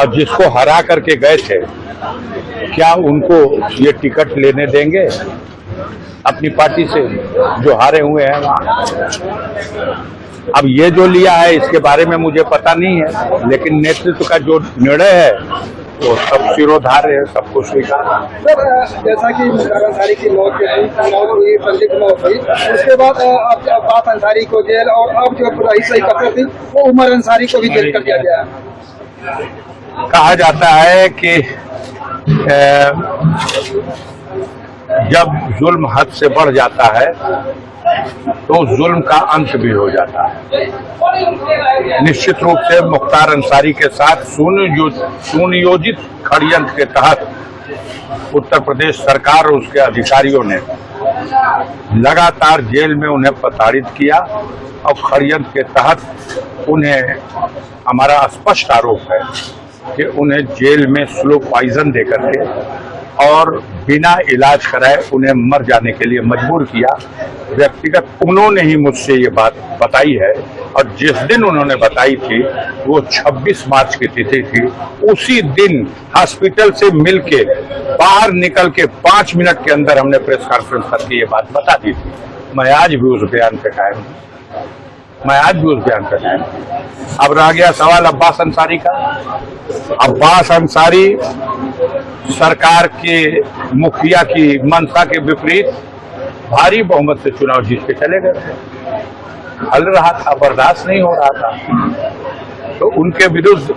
और जिसको हरा करके गए थे, क्या उनको ये टिकट लेने देंगे अपनी पार्टी से जो हारे हुए हैं वहाँ? अब ये जो लिया है इसके बारे में मुझे पता नहीं है, लेकिन नेतृत्व का जो निर्णय है वो सब सिरोधार्य है, सबको स्वीकार। सर, जैसा कि मुख्तार अंसारी की मौत हुई, संदिग्ध मौत हुई, उसके बाद अब्बास अंसारी को जेल, और अब जो रईस एकत्र थी वो उमर अंसारी को भी जेल कर दिया गया है। कहा जाता है कि जब जुल्म हद से बढ़ जाता है तो जुल्म का अंत भी हो जाता है। निश्चित रूप से मुख्तार अंसारी के साथ सुनियोजित षड्यंत्र के तहत उत्तर प्रदेश सरकार और उसके अधिकारियों ने लगातार जेल में उन्हें प्रताड़ित किया और षड्यंत्र के तहत उन्हें, हमारा स्पष्ट आरोप है कि उन्हें जेल में स्लो पॉइजन देकर के और बिना इलाज कराए उन्हें मर जाने के लिए मजबूर किया। व्यक्तिगत उन्होंने ही मुझसे ये बात बताई है, और जिस दिन उन्होंने बताई थी वो 26 मार्च की तिथि थी। उसी दिन हॉस्पिटल से मिलके बाहर निकल के 5 मिनट के अंदर हमने प्रेस कॉन्फ्रेंस करके ये बात बता दी थी। मैं आज भी उस बयान पे कायम हूं, अब रह गया सवाल अब्बास अंसारी का। अब्बास अंसारी सरकार के मुखिया की मंशा के विपरीत भारी बहुमत से चुनाव जीत के चले गए थे। हल रहा था, बर्दाश्त नहीं हो रहा था, तो उनके विरुद्ध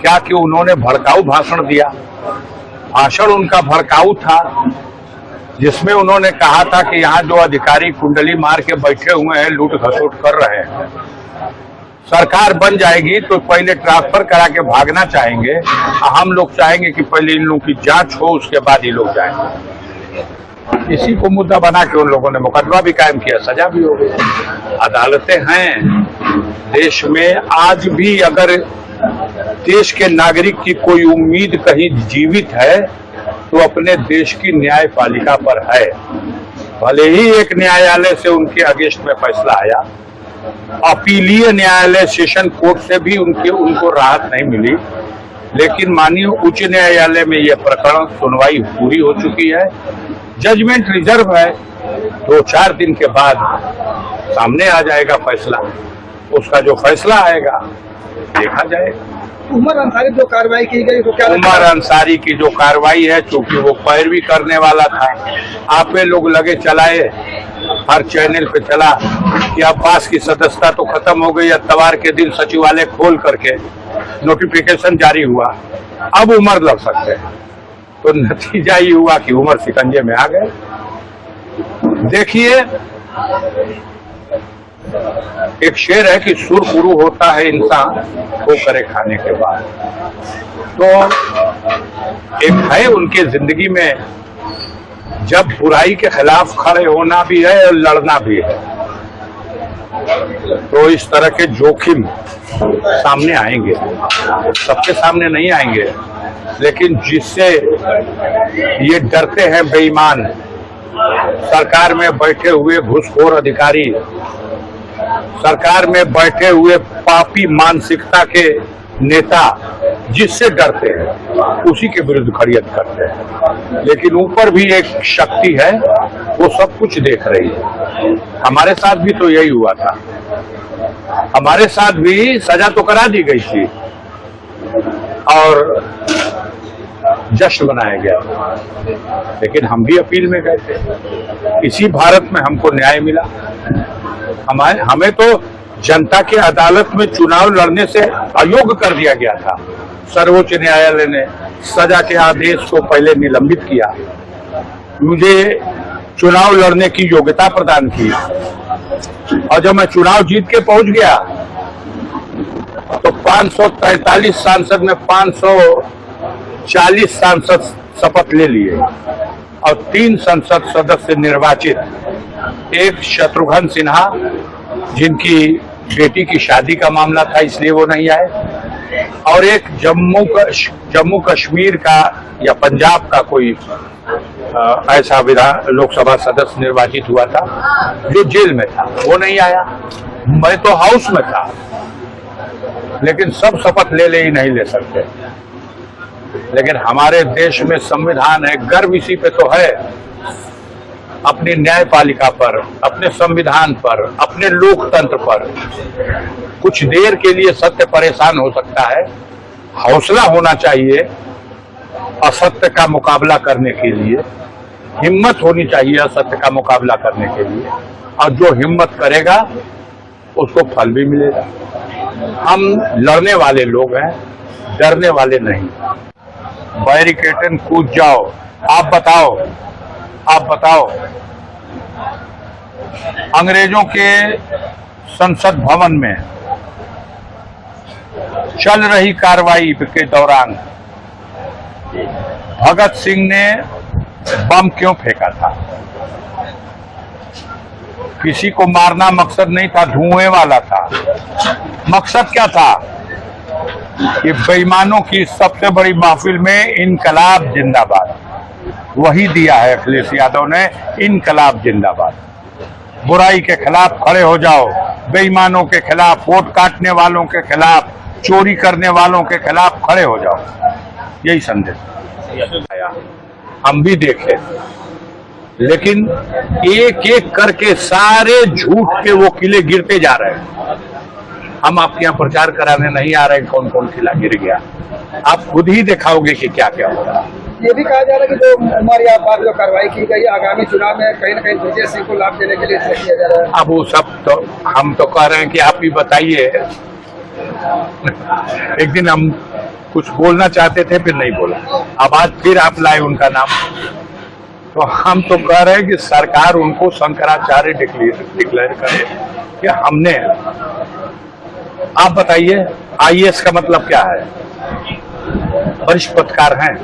क्या कि उन्होंने भड़काऊ भाषण दिया। भाषण उनका भड़काऊ था, जिसमें उन्होंने कहा था कि यहाँ जो अधिकारी कुंडली मार के बैठे हुए हैं, लूट घसोट कर रहे हैं, सरकार बन जाएगी तो पहले ट्रांसफर करा के भागना चाहेंगे, हम लोग चाहेंगे कि पहले इन लोगों की जांच हो, उसके बाद ये लोग जाएंगे। इसी को मुद्दा बना के उन लोगों ने मुकदमा भी कायम किया, सजा भी हो गई। अदालतें हैं देश में। आज भी अगर देश के नागरिक की कोई उम्मीद कहीं जीवित है तो अपने देश की न्यायपालिका पर है। भले ही एक न्यायालय से उनके अगेंस्ट में फैसला आया, अपीलीय न्यायालय सेशन कोर्ट से भी उनको राहत नहीं मिली, लेकिन माननीय उच्च न्यायालय में यह प्रकरण सुनवाई पूरी हो चुकी है। जजमेंट रिजर्व है, 2-4 दिन के बाद सामने आ जाएगा फैसला। उसका जो फैसला आएगा देखा जाएगा। उमर अंसारी जो कार्रवाई की गई तो क्या? उमर अंसारी की जो कार्रवाई है, चूंकि वो पैरवी करने वाला था, आपे लोग लगे चलाए, हर चैनल पे चला कि अब्बास की सदस्यता तो खत्म हो गई। इतवार के दिन सचिवालय खोल करके नोटिफिकेशन जारी हुआ, अब उमर लड़ सकते हैं। तो नतीजा ये हुआ कि उमर शिकंजे में आ गए। देखिए, एक शेर है कि सुर गुरु होता है इंसान वो करे खाने के बाद। तो एक है उनके जिंदगी में, जब बुराई के खिलाफ खड़े होना भी है और लड़ना भी है, तो इस तरह के जोखिम सामने आएंगे। सबके सामने नहीं आएंगे, लेकिन जिससे ये डरते हैं बेईमान, सरकार में बैठे हुए घूसखोर अधिकारी, सरकार में बैठे हुए पापी मानसिकता के नेता, जिससे डरते हैं उसी के विरुद्ध षड्यंत्र करते हैं। लेकिन ऊपर भी एक शक्ति है, वो सब कुछ देख रही है। हमारे साथ भी तो यही हुआ था, हमारे साथ भी सजा तो करा दी गई थी और जश्न मनाया गया, लेकिन हम भी अपील में गए थे। इसी भारत में हमको न्याय मिला। हमें तो जनता की अदालत में चुनाव लड़ने से अयोग्य कर दिया गया था। सर्वोच्च न्यायालय ने सजा के आदेश को पहले निलंबित किया, मुझे चुनाव लड़ने की योग्यता प्रदान की, और जब मैं चुनाव जीत के पहुंच गया तो 543 सांसद में 540 सांसद शपथ ले लिए और 3 संसद सदस्य निर्वाचित। एक शत्रुघ्न सिन्हा, जिनकी बेटी की शादी का मामला था इसलिए वो नहीं आए, और एक जम्मू कश्मीर का या पंजाब का कोई ऐसा लोकसभा सदस्य निर्वाचित हुआ था जो जेल में था, वो नहीं आया। मैं तो हाउस में था, लेकिन सब शपथ ले ही नहीं ले सकते। लेकिन हमारे देश में संविधान है, गर्व इसी पे तो है, अपनी न्यायपालिका पर, अपने संविधान पर, अपने लोकतंत्र पर। कुछ देर के लिए सत्य परेशान हो सकता है, हौसला होना चाहिए असत्य का मुकाबला करने के लिए, हिम्मत होनी चाहिए असत्य का मुकाबला करने के लिए, और जो हिम्मत करेगा उसको फल भी मिलेगा। हम लड़ने वाले लोग हैं, डरने वाले नहीं। बैरिकेड कूद जाओ, आप बताओ अंग्रेजों के संसद भवन में चल रही कार्रवाई के दौरान भगत सिंह ने बम क्यों फेंका था? किसी को मारना मकसद नहीं था, धुएं वाला था। मकसद क्या था कि बेईमानों की सबसे बड़ी महफिल में इनकलाब जिंदाबाद, वही दिया है अखिलेश यादव ने, इनकलाब जिंदाबाद। बुराई के खिलाफ खड़े हो जाओ, बेईमानों के खिलाफ, वोट काटने वालों के खिलाफ, चोरी करने वालों के खिलाफ खड़े हो जाओ, यही संदेश आया। हम भी देखे, लेकिन एक एक करके सारे झूठ के वो किले गिरते जा रहे हैं। हम आपके यहाँ प्रचार कराने नहीं आ रहे कौन कौन किला गिर गया, आप खुद ही दिखाओगे कि क्या क्या हो रहा है। ये भी कहा जा रहा है कि जो हमारी आप जो कार्रवाई की गई आगामी चुनाव में कहीं न कहीं विजय सिंह को लाभ देने के लिए किया जा रहा है। अब वो सब तो हम तो कह रहे हैं कि आप ही बताइए। एक दिन हम कुछ बोलना चाहते थे, फिर नहीं बोला, अब आज फिर आप लाए उनका नाम। तो हम तो कह रहे हैं कि सरकार उनको शंकराचार्य डिक्लेयर करे कि हमने। आप बताइए, आईएएस का मतलब क्या है? वरिष्ठ पत्रकार हैं।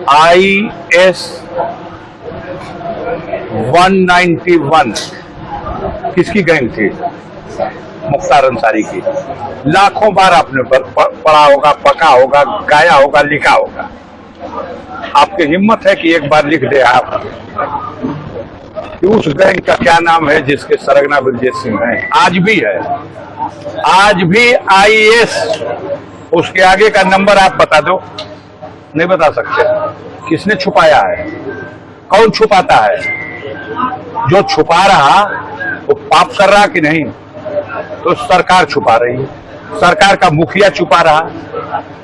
IS 191 किसकी गैंग थी? मुख्तार अंसारी की। लाखों बार आपने पढ़ा होगा, पढ़ा होगा, गाया होगा, लिखा होगा। आपकी हिम्मत है कि एक बार लिख दे आप कि उस गैंग का क्या नाम है जिसके सरगना ब्रजेश सिंह हैं? आज भी है, आज भी IAS। उसके आगे का नंबर आप बता दो, नहीं बता सकते। किसने छुपाया है? कौन छुपाता है? जो छुपा रहा वो पाप कर रहा कि नहीं? तो सरकार छुपा रही है, सरकार का मुखिया छुपा रहा।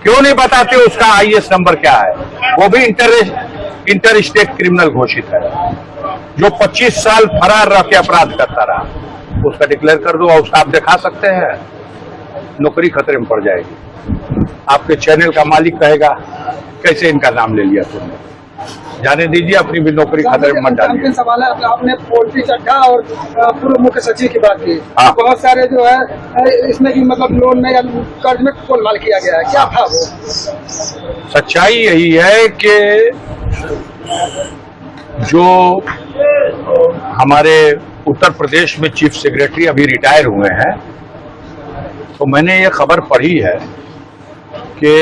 क्यों नहीं बताते उसका IAS नंबर क्या है? वो भी इंटर स्टेट क्रिमिनल घोषित है, जो 25 साल फरार रह के अपराध करता रहा। उसका डिक्लेयर कर दो, और उसका आप दिखा सकते हैं, नौकरी खतरे में पड़ जाएगी। आपके चैनल का मालिक कहेगा कैसे इनका नाम ले लिया तुमने? जाने दीजिए, अपनी भी नौकरी खतरे में मत डालिए। सवाल है, आपने पोल्ट्री चड्ढा और पूर्व मुख्य सचिव की बात की। हाँ। बहुत सारे जो है इसमें भी मतलब लोन में या कर्ज में गोलमाल किया गया है, क्या था वो? सच्चाई यही है कि जो हमारे उत्तर प्रदेश में चीफ सेक्रेटरी अभी रिटायर हुए हैं, तो मैंने ये खबर पढ़ी है कि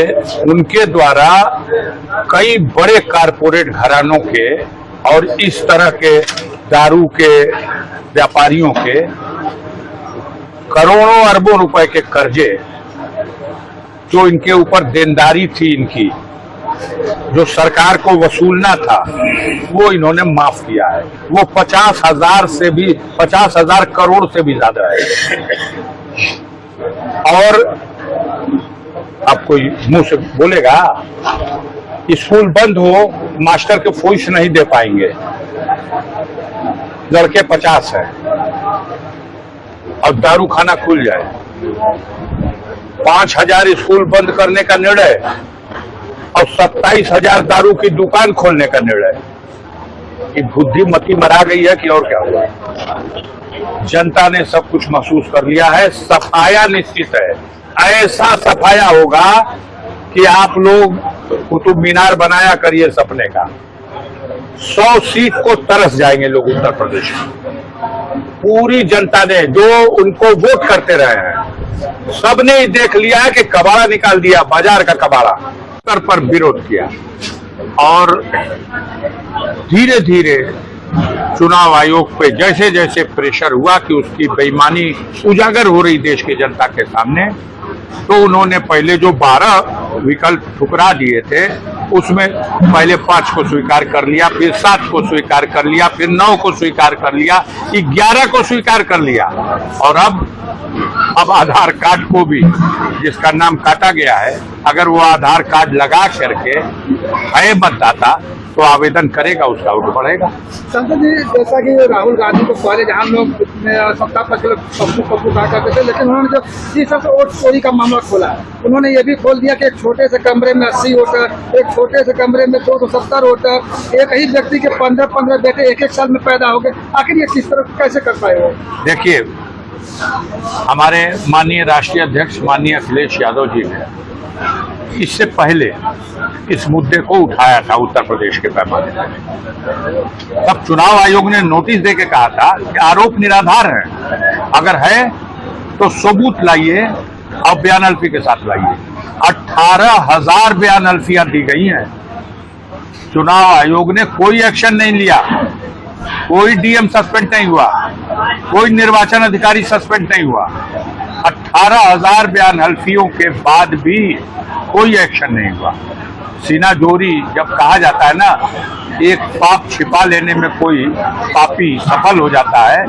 उनके द्वारा कई बड़े कारपोरेट घरानों के और इस तरह के दारू के व्यापारियों के करोड़ों अरबों रुपए के कर्जे, जो इनके ऊपर देनदारी थी इनकी, जो सरकार को वसूलना था, वो इन्होंने माफ किया है। वो 50,000 करोड़ से भी ज्यादा है। और आप कोई मुंह से बोलेगा स्कूल बंद हो, मास्टर के फीस नहीं दे पाएंगे, लड़के 50 हैं, और दारू खाना खुल जाए, 5,000 स्कूल बंद करने का निर्णय और 27,000 दारू की दुकान खोलने का निर्णय। ये बुद्धिमती मरा गई है कि और क्या हुआ? जनता ने सब कुछ महसूस कर लिया है। सफाया निश्चित है, ऐसा सफाया होगा कि आप लोग कुतुब मीनार बनाया करिए सपने का। 100 सीट को तरस जाएंगे लोग उत्तर प्रदेश में। पूरी जनता ने, जो उनको वोट करते रहे हैं, सबने ही देख लिया है कि कबाड़ा निकाल दिया, बाजार का कबाड़ा स्तर पर विरोध किया। और धीरे धीरे चुनाव आयोग पे जैसे जैसे प्रेशर हुआ कि उसकी बेईमानी उजागर हो रही देश की जनता के सामने, तो उन्होंने पहले जो 12 विकल्प ठुकरा दिए थे उसमें पहले 5 को स्वीकार कर लिया, फिर 7 को स्वीकार कर लिया, फिर 9 को स्वीकार कर लिया, 11 को स्वीकार कर लिया और अब आधार कार्ड को भी, जिसका नाम काटा गया है, अगर वो आधार कार्ड लगा करके है मतदाता तो आवेदन करेगा, उसका वोट बढ़ेगा। संसद जी, जैसा कि राहुल गांधी को पहले जहां लोग सत्ता पर पप्पू कहा करते थे, लेकिन उन्होंने जब जीसस वोट चोरी का मामला खोला, उन्होंने ये भी खोल दिया कि एक छोटे से कमरे में 80 वोटर, एक छोटे से कमरे में 270 वोटर, एक ही व्यक्ति के 15 बेटे एक साल में पैदा हो गए। आखिर ये किस तरह कैसे कर पाए वो? देखिए, हमारे माननीय राष्ट्रीय अध्यक्ष माननीय अखिलेश यादव जी ने इससे पहले इस मुद्दे को उठाया था उत्तर प्रदेश के पैमाने पर। तब चुनाव आयोग ने नोटिस देके कहा था कि आरोप निराधार है, अगर है तो सबूत लाइए और बयान अल्फी के साथ लाइए। 18,000 बयान अल्फियां दी गई हैं। चुनाव आयोग ने कोई एक्शन नहीं लिया, कोई डीएम सस्पेंड नहीं हुआ, कोई निर्वाचन अधिकारी सस्पेंड नहीं हुआ। 18,000 बयान हल्फियों के बाद भी कोई एक्शन नहीं हुआ। सीना जोरी जब कहा जाता है ना, एक पाप छिपा लेने में कोई पापी सफल हो जाता है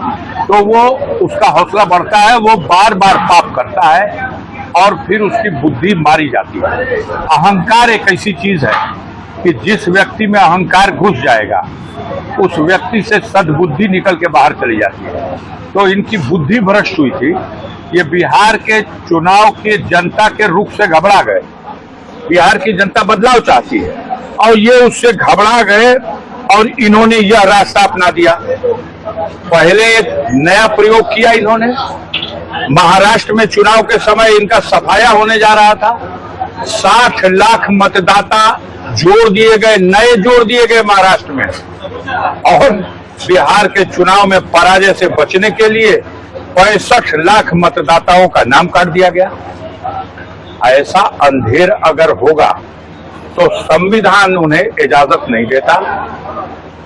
तो वो उसका हौसला बढ़ता है, वो बार बार पाप करता है और फिर उसकी बुद्धि मारी जाती है। अहंकार एक ऐसी चीज है कि जिस व्यक्ति में अहंकार घुस जाएगा उस व्यक्ति से सद्बुद्धि निकल के बाहर चली जाती है। तो इनकी बुद्धि भ्रष्ट हुई थी। ये बिहार के चुनाव की जनता के रुख से घबरा गए। बिहार की जनता बदलाव चाहती है और ये उससे घबरा गए और इन्होंने यह रास्ता अपना दिया। पहले एक नया प्रयोग किया इन्होंने। महाराष्ट्र में चुनाव के समय इनका सफाया होने जा रहा था। 60 लाख मतदाता जोड़ दिए गए, नए जोड़ दिए गए महाराष्ट्र में, और बिहार के चुनाव में पराजय से बचने के लिए 65 लाख मतदाताओं का नाम काट दिया गया। ऐसा अंधेर अगर होगा तो संविधान उन्हें इजाजत नहीं देता।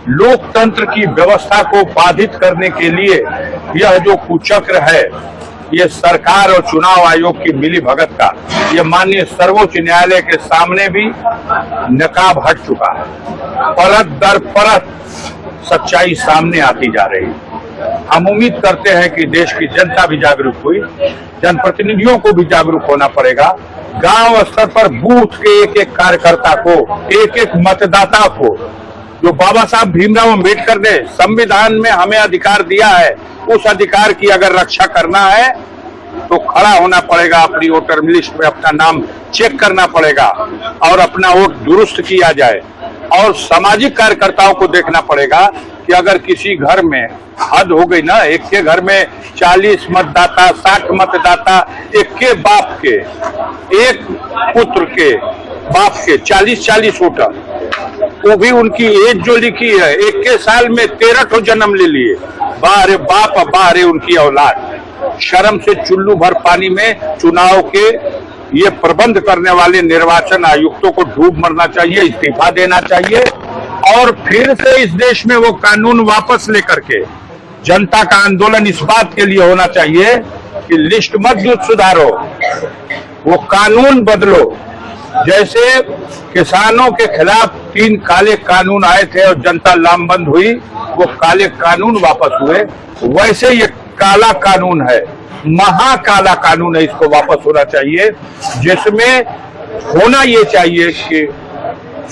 लोकतंत्र की व्यवस्था को बाधित करने के लिए यह जो कुचक्र है, ये सरकार और चुनाव आयोग की मिलीभगत का, ये माननीय सर्वोच्च न्यायालय के सामने भी नकाब हट चुका है। परत दर परत सच्चाई सामने आती जा रही है। हम उम्मीद करते हैं कि देश की जनता भी जागरूक हुई, जनप्रतिनिधियों को भी जागरूक होना पड़ेगा। गांव स्तर पर बूथ के एक एक कार्यकर्ता को, एक एक मतदाता को, जो बाबा साहब भीमराव अम्बेडकर ने संविधान में हमें अधिकार दिया है, उस अधिकार की अगर रक्षा करना है तो खड़ा होना पड़ेगा, अपनी वोटर लिस्ट में अपना नाम चेक करना पड़ेगा और अपना वोट दुरुस्त किया जाए। और सामाजिक कार्यकर्ताओं को देखना पड़ेगा कि अगर किसी घर में हद हो गई ना, एक के घर में 40 मतदाता, 60 मतदाता, एक के बाप के, एक पुत्र के बाप के 40-40 वोटर, वो भी उनकी एज जो लिखी है, एक के साल में 13 ठो जन्म ले लिए। बाहरे बाप, बाहरे उनकी औलाद। शर्म से चुल्लू भर पानी में चुनाव के ये प्रबंध करने वाले निर्वाचन आयुक्तों को डूब मरना चाहिए, इस्तीफा देना चाहिए और फिर से इस देश में वो कानून वापस लेकर के जनता का आंदोलन इस बात के लिए होना चाहिए कि लिस्ट मत सुधारो, वो कानून बदलो। जैसे किसानों के खिलाफ 3 काले कानून आए थे और जनता लामबंद हुई, वो काले कानून वापस हुए, वैसे ये काला कानून है, महाकाला कानून है, इसको वापस होना चाहिए। जिसमें होना ये चाहिए कि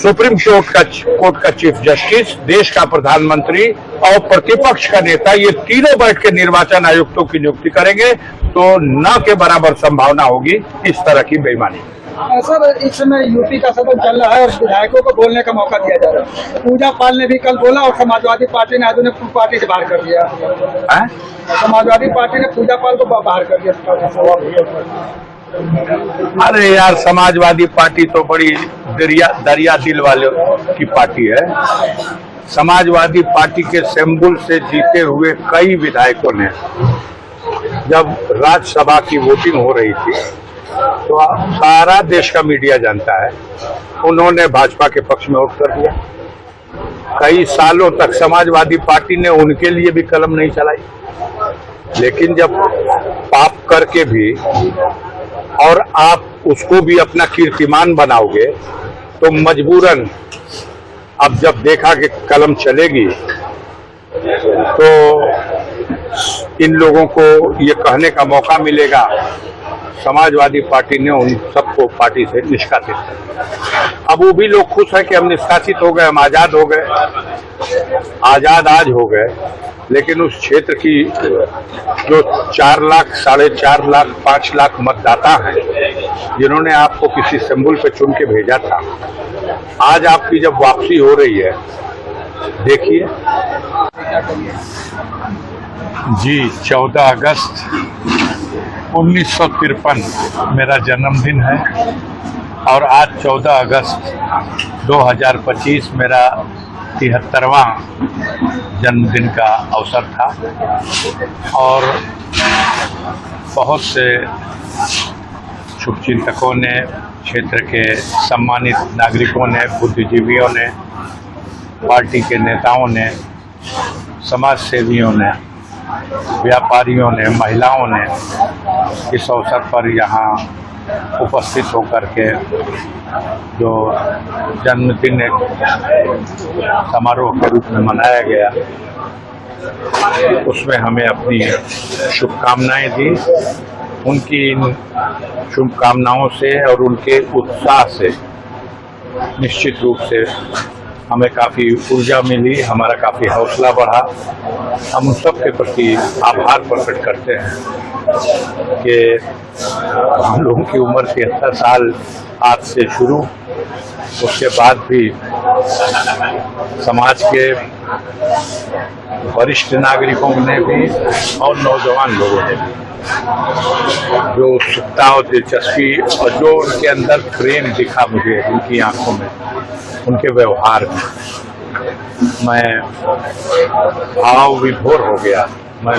सुप्रीम कोर्ट का चीफ जस्टिस, देश का प्रधानमंत्री और प्रतिपक्ष का नेता, ये तीनों बैठ के निर्वाचन आयुक्तों की नियुक्ति करेंगे तो न के बराबर संभावना होगी इस तरह की बेईमानी। सर, इस समय यूपी का सदन चल रहा है और विधायकों को बोलने का मौका दिया जा रहा है। पूजा पाल ने भी कल बोला और समाजवादी पार्टी ने आज उन्हें पार्टी से बाहर कर दिया। समाजवादी पार्टी ने पूजा पाल को बाहर कर दिया। अरे यार, समाजवादी पार्टी तो बड़ी दरिया दिल वाले की पार्टी है। समाजवादी पार्टी के सिंबल से जीते हुए कई विधायकों ने, जब राज्यसभा की वोटिंग हो रही थी तो सारा देश का मीडिया जानता है, उन्होंने भाजपा के पक्ष में वोट कर दिया। कई सालों तक समाजवादी पार्टी ने उनके लिए भी कलम नहीं चलाई, लेकिन जब पाप करके भी और आप उसको भी अपना कीर्तिमान बनाओगे तो मजबूरन अब जब देखा कि कलम चलेगी तो इन लोगों को ये कहने का मौका मिलेगा समाजवादी पार्टी ने उन सबको पार्टी से निष्कासित कर। अब वो भी लोग खुश हैं कि हम निष्कासित हो गए, हम आजाद हो गए। आजाद आज हो गए, लेकिन उस क्षेत्र की जो 4 लाख, 4.5 लाख, 5 लाख मतदाता हैं जिन्होंने आपको किसी सिंबल पे चुन के भेजा था, आज आपकी जब वापसी हो रही है, देखिए जी। 14 अगस्त 1953 मेरा जन्मदिन है और आज 14 अगस्त 2025 मेरा 73वां जन्मदिन का अवसर था और बहुत से शुभचिंतकों ने, क्षेत्र के सम्मानित नागरिकों ने, बुद्धिजीवियों ने, पार्टी के नेताओं ने, समाज सेवियों ने, व्यापारियों ने, महिलाओं ने इस अवसर पर यहाँ उपस्थित होकर के जो जन्मदिन एक समारोह के रूप में मनाया गया, उसमें हमें अपनी शुभकामनाएं दी। उनकी इन शुभकामनाओं से और उनके उत्साह से निश्चित रूप से हमें काफ़ी ऊर्जा मिली, हमारा काफ़ी हौसला बढ़ा। हम उन सब के प्रति आभार प्रकट करते हैं कि हम लोगों की उम्र 73 साल आज से शुरू, उसके बाद भी समाज के वरिष्ठ नागरिकों ने भी और नौजवान लोगों ने भी जो उत्सुकता और दिलचस्पी और जो उनके अंदर प्रेम दिखा मुझे उनकी आंखों में, उनके व्यवहार में, मैं भाव विभोर हो गया। मैं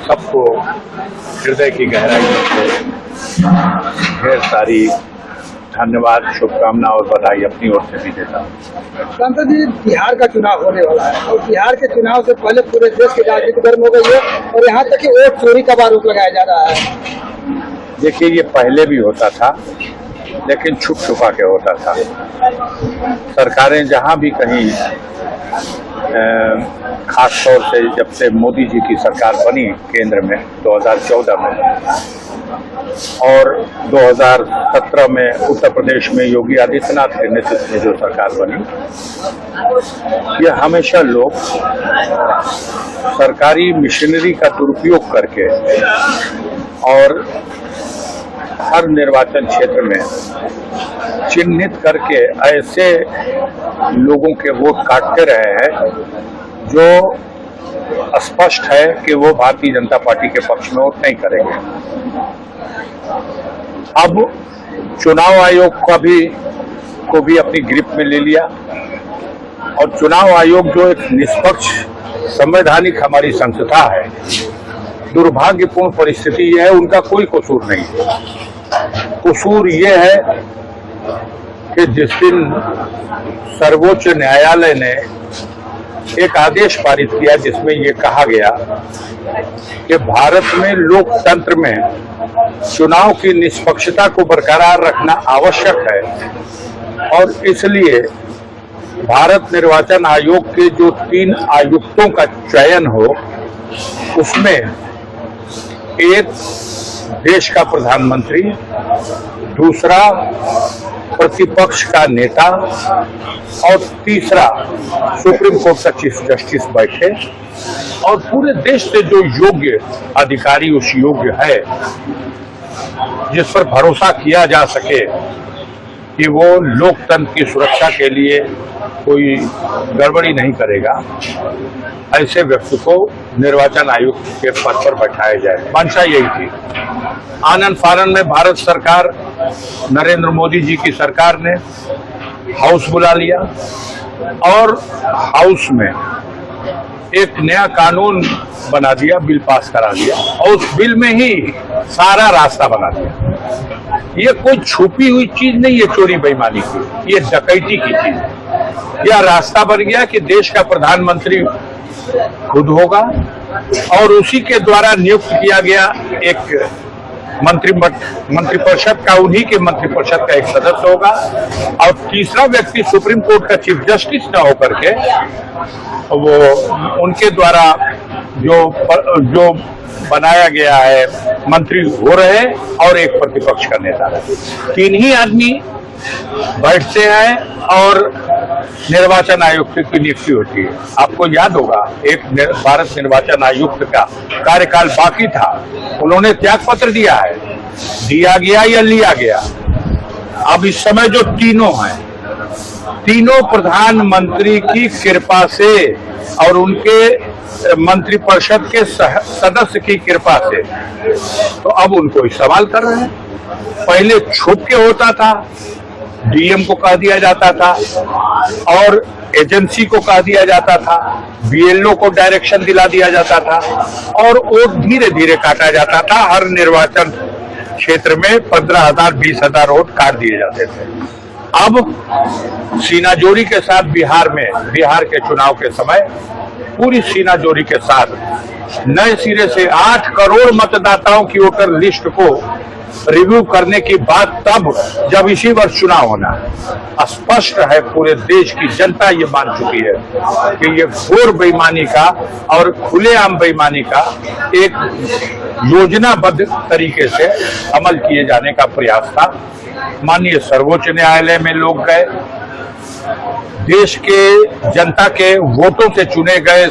सबको हृदय की गहराइयों से ढेर सारी धन्यवाद, शुभकामना और बधाई अपनी ओर से भी देता हूँ। सांसद जी, बिहार का चुनाव होने वाला है और बिहार के चुनाव से पहले पूरे देश की राजनीति गर्म हो गई है और यहाँ तक कि वोट चोरी का आरोप लगाया जा रहा है। देखिए, ये पहले भी होता था, लेकिन छुप छुपा के होता था। सरकारें जहाँ भी कहीं खास तौर से जब से मोदी जी की सरकार बनी केंद्र में 2014 में और 2017 में उत्तर प्रदेश में योगी आदित्यनाथ के नेतृत्व में जो सरकार बनी, ये हमेशा लोग सरकारी मशीनरी का दुरुपयोग करके और हर निर्वाचन क्षेत्र में चिन्हित करके ऐसे लोगों के वोट काटते रहे हैं जो स्पष्ट है कि वो भारतीय जनता पार्टी के पक्ष में वोट नहीं करेंगे। अब चुनाव आयोग को भी अपनी ग्रिप में ले लिया और चुनाव आयोग जो एक निष्पक्ष संवैधानिक हमारी संस्था है, दुर्भाग्यपूर्ण परिस्थिति यह है, उनका कोई कसूर नहीं है। कसूर ये है कि जिस दिन सर्वोच्च न्यायालय ने एक आदेश पारित किया जिसमें ये कहा गया कि भारत में लोकतंत्र में चुनाव की निष्पक्षता को बरकरार रखना आवश्यक है और इसलिए भारत निर्वाचन आयोग के जो 3 आयुक्तों का चयन हो, उसमें एक देश का प्रधानमंत्री, दूसरा प्रतिपक्ष का नेता और तीसरा सुप्रीम कोर्ट का चीफ जस्टिस बैठे और पूरे देश से जो योग्य अधिकारी उस योग्य है, जिस पर भरोसा किया जा सके कि वो लोकतंत्र की सुरक्षा के लिए कोई गड़बड़ी नहीं करेगा, ऐसे व्यक्ति को निर्वाचन आयुक्त के पद पर बैठाया जाए। मंशा यही थी। आनन फानन में भारत सरकार, नरेंद्र मोदी जी की सरकार ने हाउस बुला लिया और हाउस में एक नया कानून बना दिया, बिल पास करा दिया और उस बिल में ही सारा रास्ता बना दिया। ये कोई छुपी हुई चीज नहीं है चोरी बेईमानी की, ये डकैती की चीज। यह रास्ता बन गया कि देश का प्रधानमंत्री खुद होगा और उसी के द्वारा नियुक्त किया गया एक मंत्रिपरिषद का, उन्हीं के मंत्रिपरिषद का एक सदस्य होगा। और तीसरा व्यक्ति सुप्रीम कोर्ट का चीफ जस्टिस न होकर के वो उनके द्वारा जो बनाया गया है मंत्री हो रहे और एक प्रतिपक्ष का नेता है। तीन ही आदमी बैठते हैं और निर्वाचन आयुक्त की नियुक्ति होती है। आपको याद होगा एक भारत निर्वाचन आयुक्त का कार्यकाल बाकी था, उन्होंने त्याग पत्र दिया है, दिया गया या लिया गया। अब इस समय जो तीनों हैं, तीनों प्रधानमंत्री की कृपा से और उनके मंत्रिपरिषद के सदस्य की कृपा से, तो अब उनको इस्तेमाल कर रहे हैं। पहले छुप के होता था, डीएम को कह दिया जाता था और एजेंसी को कह दिया जाता था, बीएलओ को डायरेक्शन दिला दिया जाता था और वोट धीरे धीरे काटा जाता था। हर निर्वाचन क्षेत्र में 15,000 20,000 वोट काट दिए जाते थे। अब सीनाजोरी के साथ बिहार के चुनाव के समय पूरी सीनाजोरी के साथ नए सिरे से 8 करोड़ मतदाताओं की वोटर लिस्ट को रिव्यू करने की बात तब जब इसी वर्ष चुनाव होना है। स्पष्ट है, पूरे देश की जनता ये मान चुकी है कि ये घोर बेईमानी का और खुलेआम बेईमानी का एक योजनाबद्ध तरीके से अमल किए जाने का प्रयास था। माननीय सर्वोच्च न्यायालय में लोग गए, देश के जनता के वोटों से चुने गए